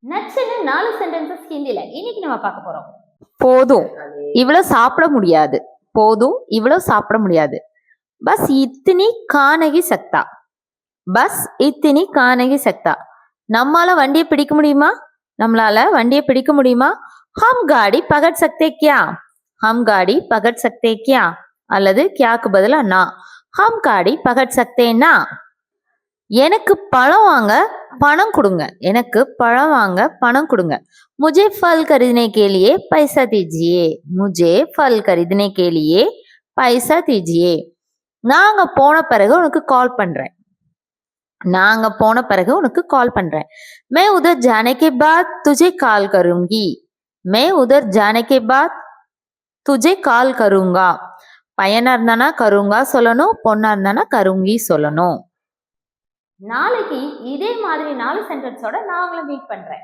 நச்சுன்னு 4 சென்டென்சஸ் ஹிந்தில இன்னைக்கு நம்ம பார்க்க போறோம். போதும், இவ்வளவு சாப்பிட முடியாது. போதும், இவ்வளவு சாப்பிட முடியாது. பஸ் இத்தினி கானகி சக்தா. பஸ் இத்தினி கானகி சக்தா. நம்மால வண்டியை பிடிக்க முடியுமா? நம்மளால வண்டியை பிடிக்க முடியுமா? ஹம் காடி பகட் சக்தே கியா? ஹம் காடி பகட் சக்தே கியா? அல்லது கியாக்கு பதிலா நான். ஹம் காடி பகட் சக்தேனா? எனக்கு பழம் வாங்க பணம் கொடுங்க. எனக்கு பழம் வாங்க பணம் கொடுங்க. मुझे फल खरीदने के लिए पैसा दीजिए. मुझे फल खरीदने के लिए पैसा दीजिए. நாங்க போன பிறகு உனக்கு கால் பண்றேன். நாங்க போன பிறகு உனக்கு கால் பண்றேன். मैं उधर जाने के बाद तुझे कॉल करूंगी. मैं उधर जाने के बाद तुझे कॉल करूंगा. பையனா இருந்தானா கருங்கா சொல்லணும், பொண்ணா இருந்தானா கருங்கி சொல்லணும். நாளைக்கு இதே மாதிரி 4 சென்டென்ஸோட நான் உங்களை மீட் பண்றேன்.